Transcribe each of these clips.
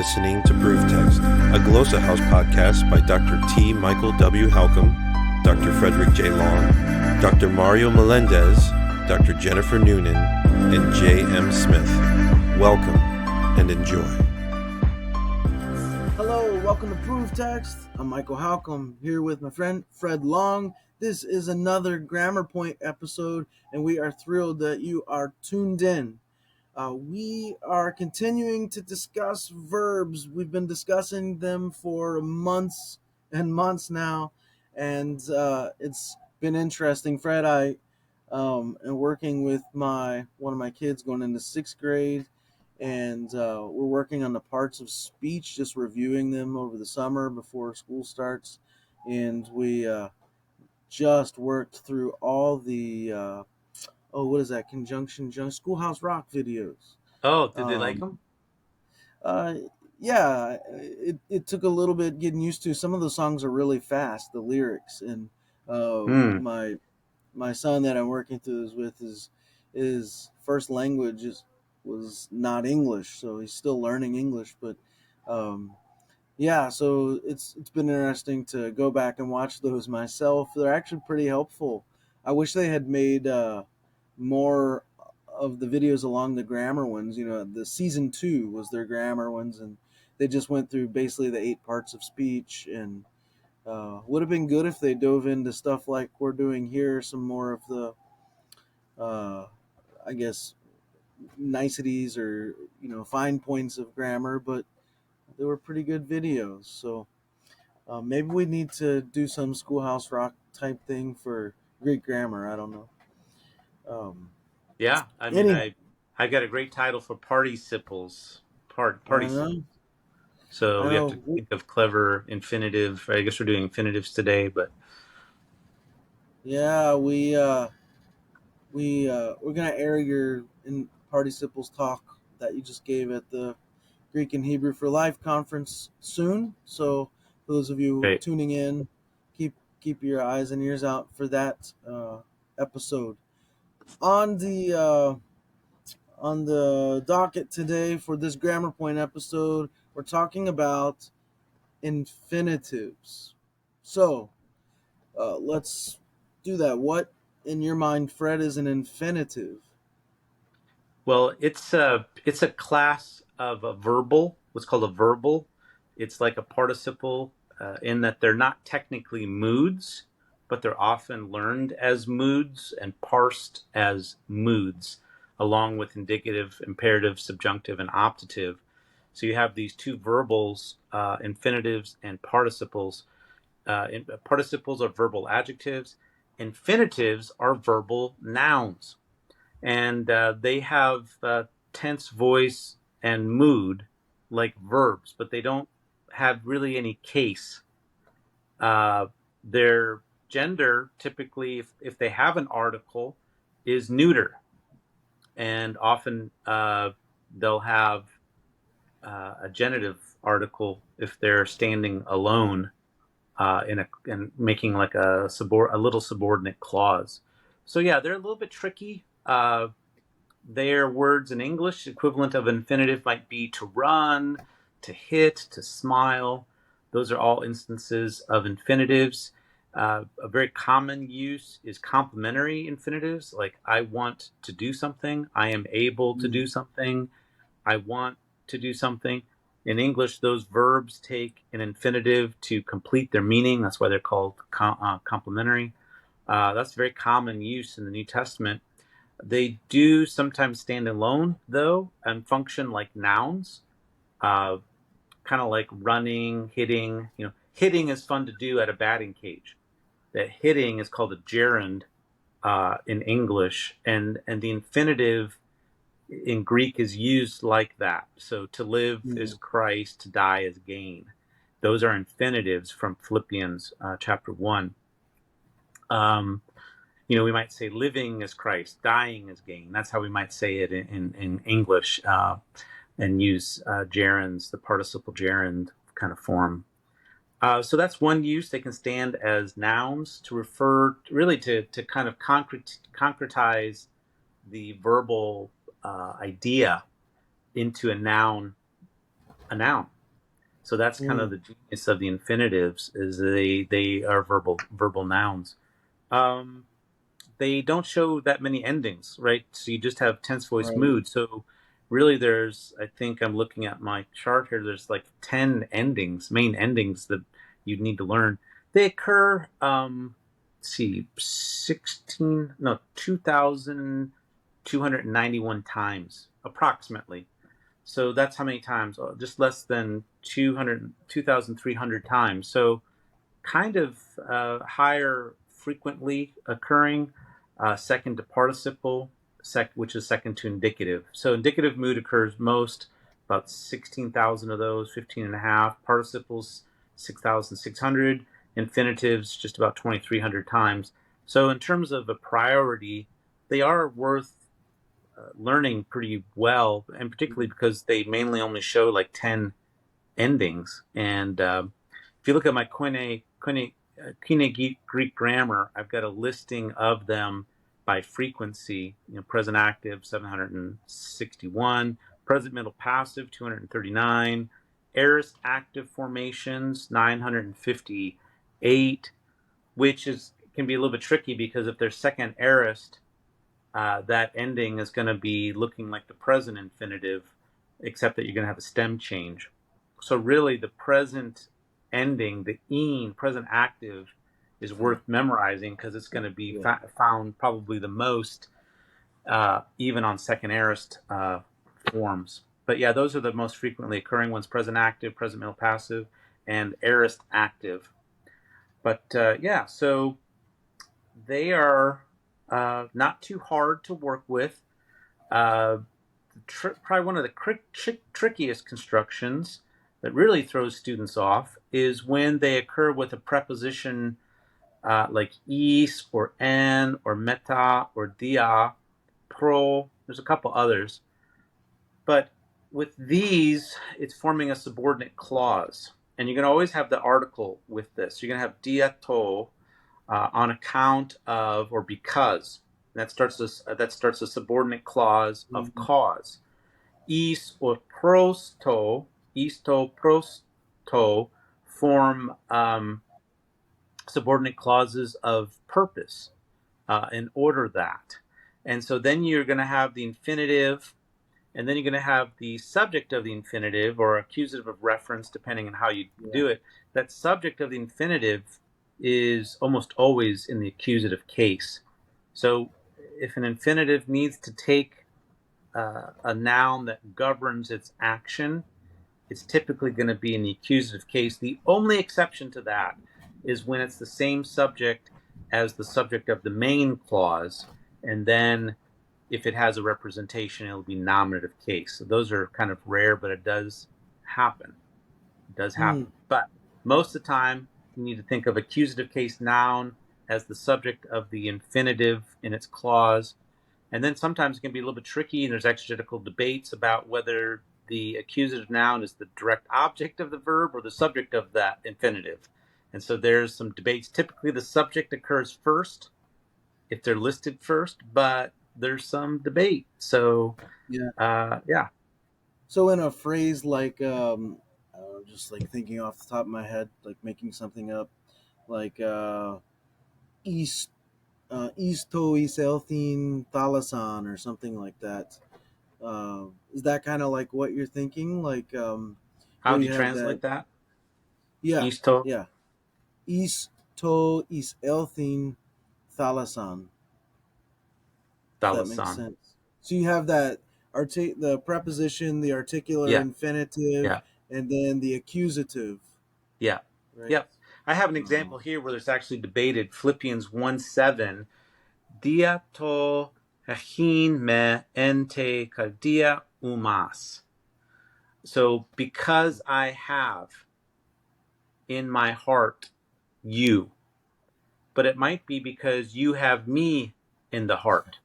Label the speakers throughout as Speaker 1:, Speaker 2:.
Speaker 1: listening to Proof Text, a Glossa House podcast by Dr. T. Michael W. Halcomb, Dr. Fredrick J. Long, Dr. Mario Melendez, Dr. Jennifer Noonan, and J. M. Smith. Welcome and enjoy.
Speaker 2: Hello, welcome to Proof Text. I'm Michael Halcomb here with my friend Fred Long. This is another GrammarPoint episode, and we are thrilled that you are tuned in. We are continuing to discuss verbs. We've been discussing them for months and months now, and it's been interesting. Fred, I am working with one of my kids going into sixth grade, and we're working on the parts of speech, just reviewing them over the summer before school starts, and we just worked through all the what is that? Conjunction, Schoolhouse Rock videos.
Speaker 3: Oh, did they like them?
Speaker 2: Yeah, it took a little bit getting used to. Some of the songs are really fast, the lyrics, and my son that I'm working through this with his first language was not English, so he's still learning English. But yeah, so it's been interesting to go back and watch those myself. They're actually pretty helpful. I wish they had made more of the videos along the grammar ones. You know, the season 2 was their grammar ones, and they just went through basically the 8 parts of speech. And would have been good if they dove into stuff like we're doing here, some more of the I guess niceties or fine points of grammar. But they were pretty good videos. So maybe we need to do some Schoolhouse Rock type thing for Greek grammar. I don't know.
Speaker 3: Yeah, I mean, I got a great title for participles. Participles. So we have to think of clever infinitive. I guess we're doing infinitives today, but
Speaker 2: yeah, we're gonna air your participles talk that you just gave at the Greek and Hebrew for Life conference soon. So for those of you tuning in, keep your eyes and ears out for that episode. On the docket today for this GrammarPoint episode, we're talking about infinitives. So let's do that. What, in your mind, Fred, is an infinitive?
Speaker 3: Well, it's a class of a verbal. What's called a verbal. It's like a participle in that they're not technically moods, but they're often learned as moods and parsed as moods, along with indicative, imperative, subjunctive, and optative. So you have these two verbals, infinitives and participles. Participles are verbal adjectives. Infinitives are verbal nouns. And they have tense, voice, and mood like verbs, but they don't have really any case. Their gender, typically, if they have an article, is neuter. And often they'll have a genitive article if they're standing alone in making like a little subordinate clause. So yeah, they're a little bit tricky. Their words in English, equivalent of infinitive might be to run, to hit, to smile. Those are all instances of infinitives. A very common use is complementary infinitives, like I want to do something, I am able to do something, I want to do something. In English, those verbs take an infinitive to complete their meaning. That's why they're called complementary. That's very common use in the New Testament. They do sometimes stand alone, though, and function like nouns, kind of like running, hitting. Hitting is fun to do at a batting cage. That hitting is called a gerund in English, and the infinitive in Greek is used like that. So to live is Christ, to die is gain. Those are infinitives from Philippians chapter 1. We might say living is Christ, dying is gain. That's how we might say it in English and use gerunds, the participle gerund kind of form. So that's one use. They can stand as nouns to refer really to kind of concretize the verbal idea into a noun a noun. So that's kind of the genius of the infinitives, is they are verbal nouns. They don't show that many endings, right? So you just have tense voice
Speaker 2: Right.
Speaker 3: mood. So really I think I'm looking at my chart here, there's like 10 endings, main endings that you need to learn. They occur, let's see, 2,291 times approximately. So that's how many times? Just less than 2,300 times. So kind of higher frequently occurring, second to participle, which is second to indicative. So indicative mood occurs most, about 16,000 of those, 15 and a half. Participles, 6,600. Infinitives, just about 2,300 times. So in terms of a priority, they are worth learning pretty well, and particularly because they mainly only show like 10 endings. And if you look at my Koine Greek grammar, I've got a listing of them by frequency. Present active 761, present middle passive 239, aorist active formations 958, which can be a little bit tricky because if they're second aorist, that ending is going to be looking like the present infinitive, except that you're going to have a stem change. So really the present ending, the "-ine", present active, is worth memorizing because it's going to be found probably the most, even on second aorist forms. But yeah, those are the most frequently occurring ones: present active, present middle passive, and aorist active. But yeah, so they are not too hard to work with. Probably one of the trickiest constructions that really throws students off is when they occur with a preposition like is or en or meta or dia, pro. There's a couple others. But with these, it's forming a subordinate clause. And you're going to always have the article with this. You're going to have dia to on account of or because. That starts a subordinate clause of cause. Is or prosto, isto prosto form subordinate clauses of purpose in order that. And so then you're going to have the infinitive, and then you're going to have the subject of the infinitive or accusative of reference, depending on how you do it. That subject of the infinitive is almost always in the accusative case. So if an infinitive needs to take a noun that governs its action, it's typically going to be in the accusative case. The only exception to that is when it's the same subject as the subject of the main clause, and then if it has a representation, it'll be nominative case. So those are kind of rare, but it does happen. It does happen. But most of the time, you need to think of accusative case noun as the subject of the infinitive in its clause. And then sometimes it can be a little bit tricky, and there's exegetical debates about whether the accusative noun is the direct object of the verb or the subject of that infinitive. And so there's some debates. Typically, the subject occurs first if they're listed first, but there's some debate. So, yeah.
Speaker 2: So in a phrase like, just like thinking off the top of my head, like making something up, like east isto iselthine thalasan or something like that. Is that kind of like what you're thinking? Like
Speaker 3: How
Speaker 2: where
Speaker 3: do
Speaker 2: you
Speaker 3: you
Speaker 2: have that?
Speaker 3: translate that?
Speaker 2: Yeah,
Speaker 3: Isto,
Speaker 2: yeah. Isto iselthine thalasan. If that makes
Speaker 3: Dalasan.
Speaker 2: sense. So you have that the preposition, the articular
Speaker 3: Yeah,
Speaker 2: infinitive,
Speaker 3: yeah,
Speaker 2: and then the accusative,
Speaker 3: yeah,
Speaker 2: right?
Speaker 3: yep. I have an example here where there's actually debated Philippians 1:7. Dia to hachin me ente kardia umas. So because I have in my heart you, but it might be because you have me in the heart.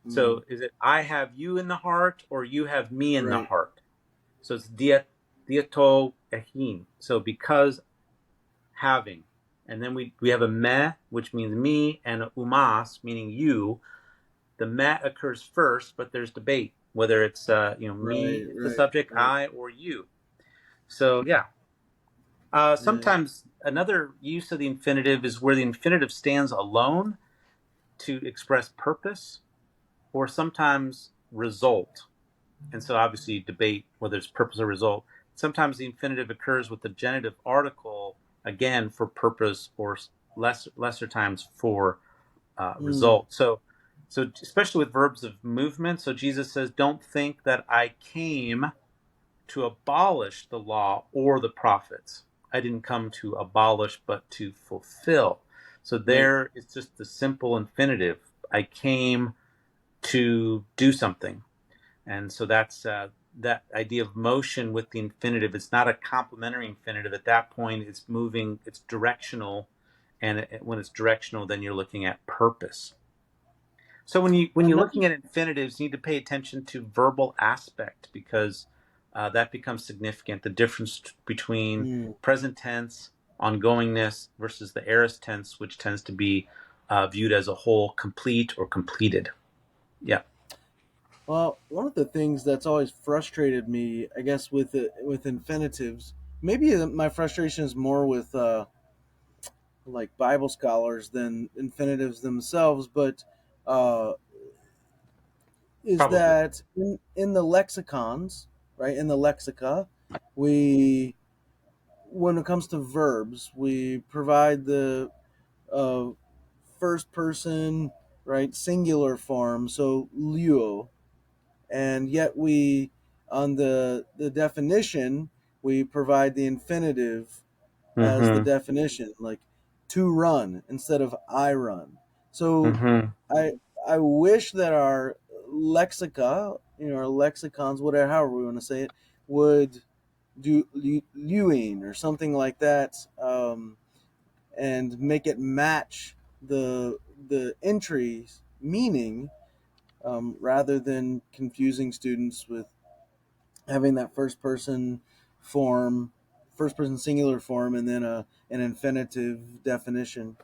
Speaker 3: So is it I have you in the heart or you have me in the
Speaker 2: Right.
Speaker 3: heart? So it's diato ehin. So because having. And then we have a me, which means me, and a umas, meaning you. The me occurs first, but there's debate. whether it's me,
Speaker 2: Right,
Speaker 3: the
Speaker 2: right,
Speaker 3: subject,
Speaker 2: right.
Speaker 3: I, or you. So yeah.
Speaker 2: Yeah.
Speaker 3: Sometimes another use of the infinitive is where the infinitive stands alone to express purpose, or sometimes result. And so obviously you debate whether it's purpose or result. Sometimes the infinitive occurs with the genitive article, again, for purpose, or lesser times for
Speaker 2: Mm,
Speaker 3: result. So especially with verbs of movement. So Jesus says, "Don't think that I came to abolish the law or the prophets. I didn't come to abolish, but to fulfill." So
Speaker 2: right.
Speaker 3: there it's just the simple infinitive. I came to do something. And so that's that idea of motion with the infinitive. It's not a complementary infinitive. At that point, it's moving, it's directional. And when it's directional, then you're looking at purpose. So when you're
Speaker 2: Another.
Speaker 3: looking at infinitives, you need to pay attention to verbal aspect, because that becomes significant. The difference between
Speaker 2: Mm.
Speaker 3: present tense, ongoingness, versus the aorist tense, which tends to be viewed as a whole, complete or completed. Yeah.
Speaker 2: Well, one of the things that's always frustrated me, I guess, with infinitives, maybe my frustration is more with like Bible scholars than infinitives themselves, but uh, is
Speaker 3: Probably.
Speaker 2: that in the lexicons, right? In the lexica, we when it comes to verbs, we provide the uh, first person, right, singular form, so luo, and yet we on the definition we provide the infinitive as the
Speaker 3: Mm-hmm.
Speaker 2: definition, like to run instead of I run. So
Speaker 3: Mm-hmm.
Speaker 2: I I wish that our lexica, our lexicons, whatever, however we want to say it, would do luing or something like that, and make it match the entry's meaning, rather than confusing students with having that first person singular form, and then an infinitive definition.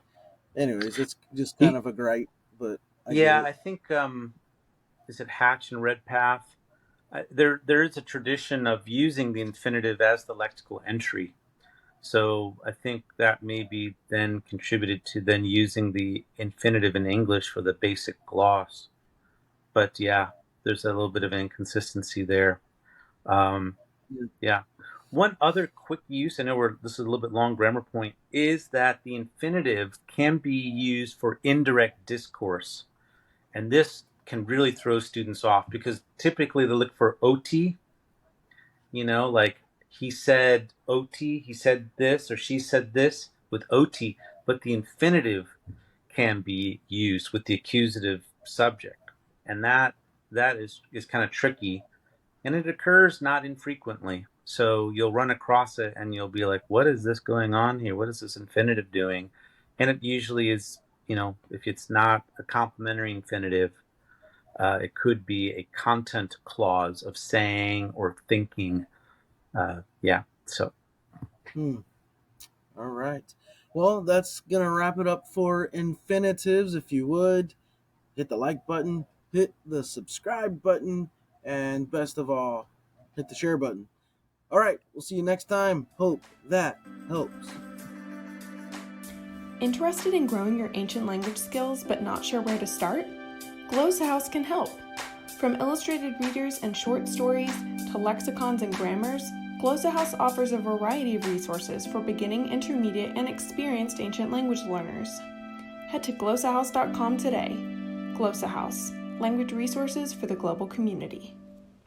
Speaker 2: Anyways, it's just kind of a gripe, but I get
Speaker 3: Yeah,
Speaker 2: it.
Speaker 3: I think is it Hatch and Redpath? There is a tradition of using the infinitive as the lexical entry. So I think that maybe then contributed to then using the infinitive in English for the basic gloss. But yeah, there's a little bit of inconsistency there. Um,
Speaker 2: Yeah.
Speaker 3: yeah. One other quick use, I know this is a little bit long grammar point, is that the infinitive can be used for indirect discourse. And this can really throw students off, because typically they look for OT, like he said OT, he said this, or she said this with OT, but the infinitive can be used with the accusative subject. And that is kind of tricky, and it occurs not infrequently. So you'll run across it and you'll be like, what is this going on here? What is this infinitive doing? And it usually is, if it's not a complementary infinitive, it could be a content clause of saying or thinking. Yeah. So
Speaker 2: Hmm. All right. Well, that's gonna wrap it up for infinitives. If you would hit the like button, hit the subscribe button, and best of all, hit the share button. All right. We'll see you next time. Hope that helps.
Speaker 4: Interested in growing your ancient language skills but not sure where to start? Glossa House can help. From illustrated readers and short stories to lexicons and grammars, Glossa House offers a variety of resources for beginning, intermediate, and experienced ancient language learners. Head to glossahouse.com today. Glossa House, language resources for the global community.